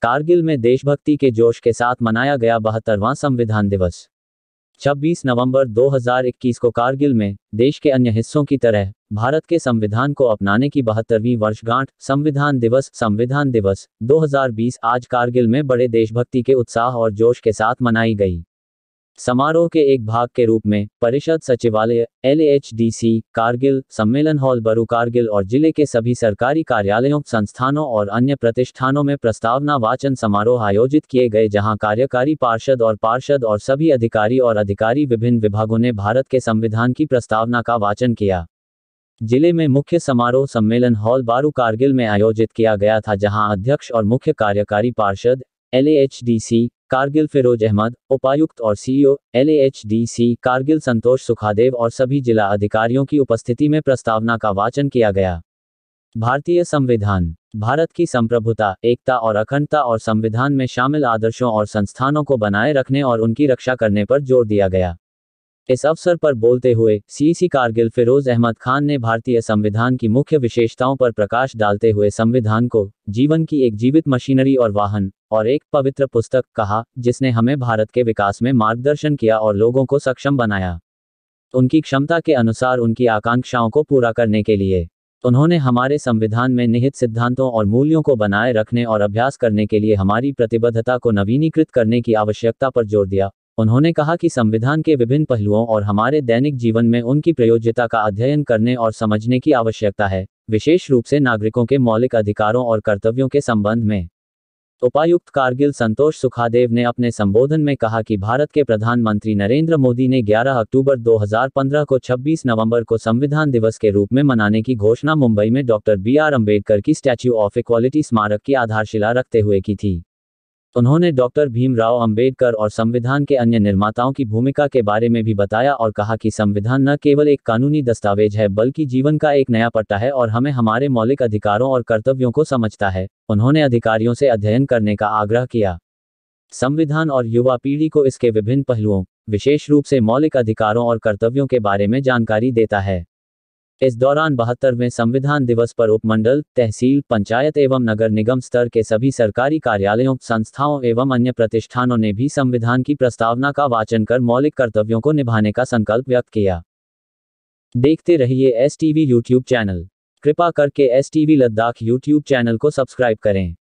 कारगिल में देशभक्ति के जोश के साथ मनाया गया 72वां संविधान दिवस। 26 नवंबर 2021 को कारगिल में देश के अन्य हिस्सों की तरह भारत के संविधान को अपनाने की 72वीं वर्षगांठ संविधान दिवस 2020 आज कारगिल में बड़े देशभक्ति के उत्साह और जोश के साथ मनाई गई। समारोह के एक भाग के रूप में परिषद सचिवालय LHDC कारगिल, सम्मेलन हॉल बरू कारगिल और जिले के सभी सरकारी कार्यालयों, संस्थानों और अन्य प्रतिष्ठानों में प्रस्तावना वाचन समारोह आयोजित किए गए, जहां कार्यकारी पार्षद और सभी अधिकारी विभिन्न विभागों ने भारत के संविधान की प्रस्तावना का वाचन किया। जिले में मुख्य समारोह सम्मेलन हॉल बारू कारगिल में आयोजित किया गया था, जहां अध्यक्ष और मुख्य कार्यकारी पार्षद LHDC कारगिल फिरोज अहमद, उपायुक्त और CEO LHDC कारगिल संतोष सुखादेव और सभी जिला अधिकारियों की उपस्थिति में प्रस्तावना का वाचन किया गया। भारतीय संविधान भारत की संप्रभुता, एकता और अखंडता और संविधान में शामिल आदर्शों और संस्थानों को बनाए रखने और उनकी रक्षा करने पर जोर दिया गया। इस अवसर पर बोलते हुए CEC कारगिल फिरोज अहमद खान ने भारतीय संविधान की मुख्य विशेषताओं पर प्रकाश डालते हुए संविधान को जीवन की एक जीवित मशीनरी और वाहन और एक पवित्र पुस्तक कहा, जिसने हमें भारत के विकास में मार्गदर्शन किया और लोगों को सक्षम बनाया, उनकी क्षमता के अनुसार उनकी आकांक्षाओं को पूरा करने के लिए। उन्होंने हमारे संविधान में निहित सिद्धांतों और मूल्यों को बनाए रखने और अभ्यास करने के लिए हमारी प्रतिबद्धता को नवीनीकृत करने की आवश्यकता पर जोर दिया। उन्होंने कहा कि संविधान के विभिन्न पहलुओं और हमारे दैनिक जीवन में उनकी प्रयोज्यता का अध्ययन करने और समझने की आवश्यकता है, विशेष रूप से नागरिकों के मौलिक अधिकारों और कर्तव्यों के संबंध में। उपायुक्त कारगिल संतोष सुखादेव ने अपने संबोधन में कहा कि भारत के प्रधानमंत्री नरेंद्र मोदी ने 11 अक्टूबर 2015 को 26 नवंबर को संविधान दिवस के रूप में मनाने की घोषणा मुंबई में डॉक्टर BR अम्बेडकर की स्टैच्यू ऑफ इक्वालिटी स्मारक की आधारशिला रखते हुए की थी। उन्होंने डॉक्टर भीमराव अंबेडकर और संविधान के अन्य निर्माताओं की भूमिका के बारे में भी बताया और कहा कि संविधान न केवल एक कानूनी दस्तावेज है, बल्कि जीवन का एक नया पट्टा है और हमें हमारे मौलिक अधिकारों और कर्तव्यों को समझता है। उन्होंने अधिकारियों से अध्ययन करने का आग्रह किया। संविधान और युवा पीढ़ी को इसके विभिन्न पहलुओं, विशेष रूप से मौलिक अधिकारों और कर्तव्यों के बारे में जानकारी देता है। इस दौरान 72वें संविधान दिवस पर उपमंडल, तहसील, पंचायत एवं नगर निगम स्तर के सभी सरकारी कार्यालयों, संस्थाओं एवं अन्य प्रतिष्ठानों ने भी संविधान की प्रस्तावना का वाचन कर मौलिक कर्तव्यों को निभाने का संकल्प व्यक्त किया। देखते रहिए STV YouTube चैनल। कृपा करके STV लद्दाख YouTube चैनल को सब्सक्राइब करें।